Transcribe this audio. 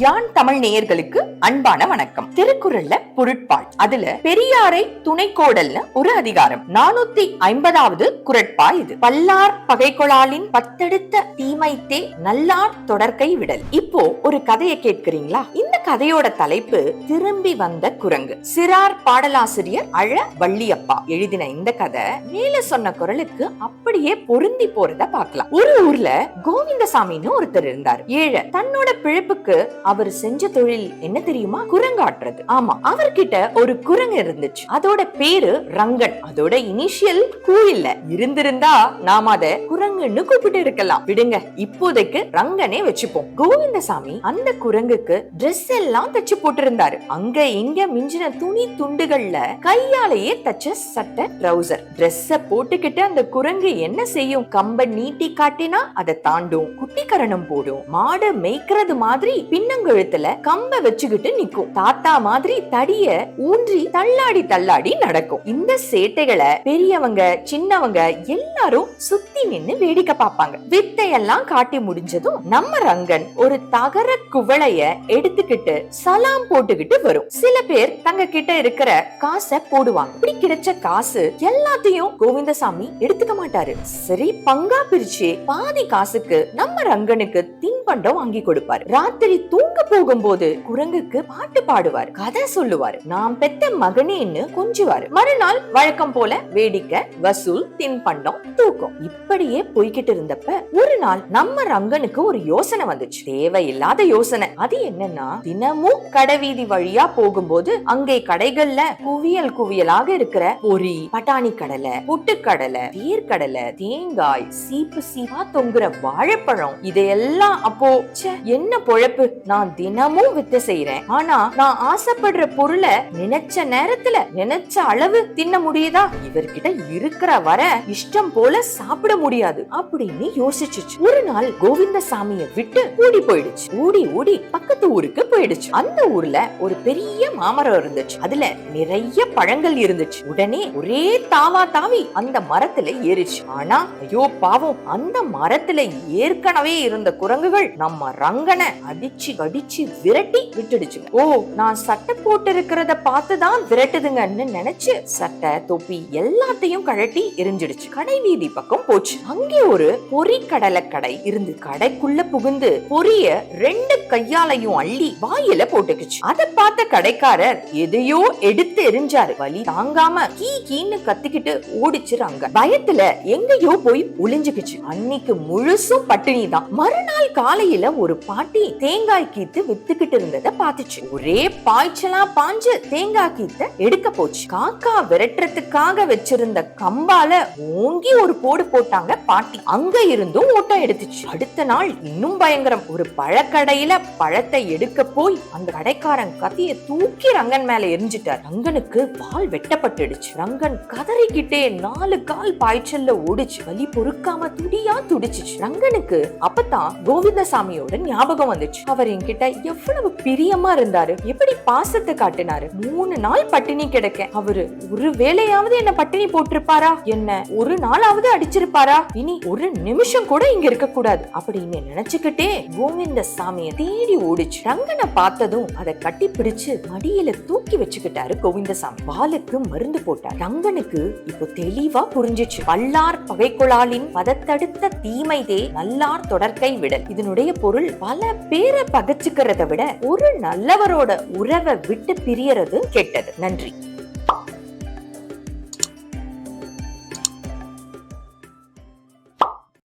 யான் தமிழ் நேயர்களுக்கு அன்பான வணக்கம். திருக்குறள்ல பொருட்பால், அதுல பெரியாரை துணைக்கோடல்னு ஒரு அதிகாரம் 450வது குறட்பா இது. பல்லார் பகைகொளாலின் பத்தெடுத்த தீமைத்தே நல்லார் தொடர்கை விடல். இப்போ ஒரு கதையை கேட்கிறீங்களா? இந்த கதையோட தலைப்பு திரும்பி வந்த குரங்கு. சிறார் பாடலாசிரியர் அழ வள்ளியப்பா எழுதின இந்த கதை மேல சொன்ன குரலுக்கு அப்படியே பொருந்தி போறத பார்க்கலாம். ஒரு ஊர்ல கோவிந்தசாமின்னு ஒருத்தர் இருந்தார். ஏழை. தன்னோட பிழைப்புக்கு அவர் செஞ்ச தொழில் என்ன தெரியுமா? குரங்காட்டுறது. ஆமா, அவர்கிட்ட ஒரு குரங்கு இருந்துச்சு. அதோட பேரு ரங்கன். அதோட இனிஷியல் கூ இல்ல. இருந்திருந்தா நாம அத குரங்குன்னு கூப்பிட்டு இருக்கலாம். விடுங்க, இப்போதைக்கு ரங்கனே வச்சுப்போம். கோவிந்தசாமி அந்த குரங்குக்கு டிரெஸ் எல்லாம் தச்சு போட்டு இருந்தாரு. அங்க இங்க மிஞ்சின துணி துண்டுகள்ல கையாலேயே தச்ச சட்டை, ட்ரவுசர். டிரெஸ்ஸ போட்டுக்கிட்டு அந்த குரங்கு என்ன செய்யும்? கம்ப நீட்டி காட்டினா அதை தாண்டும், குட்டி கரணம் போடும். மாடு மேய்க்கிறது மாதிரி பின்னங்கழுத்துல கம்ப வச்சுக்கிட்டு நிக்கும். தாத்தா மாதிரி தடிய ஊன்றி தள்ளாடி தள்ளாடி நடக்கும். இந்த சேட்டைகளை பெரியவங்க சின்னவங்க எல்லாரும் சுத்தி நின்னு வேடிக்கை பார்ப்பாங்க. வித்தையெல்லாம் காட்டி முடிஞ்சதும் நம்ம ரங்கன் ஒரு தகர குவளைய எடுத்துக்கிட்டு சலாம் போட்டுக்கிட்டு வரும். சில பேர் தங்க கிட்ட இருக்கிற காசை போடுவாங்க. இப்படி கிடைச்ச காசு எல்லாத்தையும் கோவிந்தசாமி எடுத்துக்க மாட்டாரு. சரி, பங்கா பிரிச்சு பாதி காசுக்கு நம்ம ரங்கனுக்கு தின்பண்டம் வாங்கி கொடுப்பாரு. ராத்திரி தூங்க போகும்போது குரங்குக்கு பாட்டு பாடுவார், கதை சொல்லுவார், நாம் பெத்த மகனேன்னு கொஞ்சுவாரு. மறுநாள் வழக்கம் போல வேடிக்கை, வசூல், தின்பண்டம், தூக்கம். இப்படியே போய்கிட்டு இருந்தப்ப ஒரு நாள் நம்ம ரங்கனுக்கு ஒரு யோசனை வந்துச்சு. தேவையில்லாத யோசனை. அது என்னன்னா, தினமும் கடைவீதி வழியா போகும்போது அங்கே கடைகள்ல குவியல் குவியலாக இருக்கிற பொரி, பட்டாணி கடலை, பொட்டுக்கடலை, வேர்க்கடலை, தேங்காய், சீப்பு சீப்பா தொங்குற வாழைப்பழம், இதையெல்லாம் அப்போ என்ன பொழப்பு, நான் தினமும் வித்து செய்யறேன், ஆனா நான் ஆசைப்படுற பொருளை நினைச்ச நேரத்துல நினைச்ச அளவு தின்ன முடியுதா? இவர்கிட்ட இருக்கிற வர இஷ்டம் போல சாப்பிட முடியாது அப்படின்னு யோசிச்சுச்சு. ஒரு நாள் கோவிந்தசாமியை விட்டு ஓடி போயிடுச்சு. ஓடி ஓடி பக்கத்து ஊருக்கு போயிடுச்சு. அந்த ஊர்ல ஒரு பெரிய மாமரம் இருந்துச்சு. அதுல நிறைய பழங்கள் இருந்துச்சு. உடனே ஒரே தாவா தாவி அந்த மரத்துல ஏறிச்சு. ஆனா ஐயோ பாவம், அந்த மரத்துல ஏற்கனவே இருந்த குரங்குகள் நம்ம ரங்கனை அடிச்சு கடிச்சு விரட்டி விட்டுடுச்சுங்க. ஓ, நான் சட்டை போட்டு இருக்கிறத பார்த்துதான் விரட்டுதுங்கன்னு நினைச்சு சட்டை, தொப்பி எல்லாத்தையும் கழட்டி எரிஞ்சிடுச்சு. கடை வீதி பக்கம் போச்சு. அங்கே ஒரு பொரி கடலை கடை இருந்து கடைக்குள்ள புகுந்து பொரிய 2 கையாலையும் அள்ளி வாயில போட்டுக்குச்சு. அதை பார்த்த கடைக்காரர் எதையோ எடுத்து எரிஞ்சாரு. வலி தாங்காம கீ கீன்னு கத்திக்கிட்டு ஓடிச்சுறாங்க. பயத்துல எங்கேயோ போய் ஒளிஞ்சுக்குச்சு. அன்னைக்கு முழுசும் பட்டினி தான். மறுநாள் காலையில ஒரு பாட்டி தேங்காய் கீத்து வித்துக்கிட்டு இருந்ததை பார்த்துச்சு. ஒரே பாய்ச்சலா பாஞ்சு தேங்காய் கீத்த எடுக்க போச்சு. காக்கா விரட்டுறதுக்காக வச்சிருந்த கம்பால ஓங்கி ஒரு போடு போட்டாங்க பாட்டி. அங்க இருந்தும் ஓட்டம் எடுத்துச்சு. அடுத்த நாள் இன்னும் பயங்கரம். ஒரு பழக்கடையில பழத்தை எடுக்க போய் அந்த கடைக்காரன் கத்திய தூக்கி ரங்கன் மேல எரிஞ்சிட்டார். ரங்கனுக்கு வால் வெட்டப்பட்டுடுச்சு. ரங்கன் கதறிக்கிட்டே 4 கால் பாய்ச்சல்ல ஓடிச்சு. வலி பொறுக்காம துடியா துடிச்சிச்சு. ரங்கனுக்கு அப்பதான் கோவிந்தசாமியோட ஞாபகம் வந்துச்சு. அவர் என்கிட்ட எவ்வளவு பிரியமா இருந்தாரு, எப்படி பாசத்தை காட்டினாரு. 3 நாள் பட்டினி கிடக்க அவரு ஒரு வேளையாவது என்ன பட்டினி போட்டிருப்பாரா? என்ன ஒரு நாளாவது அடிச்சிருப்பாரா? இனி ஒரு நிமிஷம் கூட இங்க இருக்க கூடாது அப்படின்னு நினைச்சுக்கிட்டே கோவிந்தசாமியை தேடி ஓடிச்சு. ரங்கனை பார்த்ததும் அதை கட்டி பிடிச்சு மடியில தூக்கி வச்சுக்கிட்டாரு கோவிந்தசாமி. வாளுக்கு மருந்து போட்டார். ரங்கனுக்கு இப்போ தெளிவா புரிஞ்சிச்சு. பல்லார் பகைகொளாலின் பதத்தடுத்த தீமைதே நல்லார் தொடர்கை விடல். இதனுடைய பொருள், பல பேரை பகைச்சுக்கிறத விட ஒரு நல்லவரோட உறவை விட்டு பிரியறது கெட்டது. நன்றி.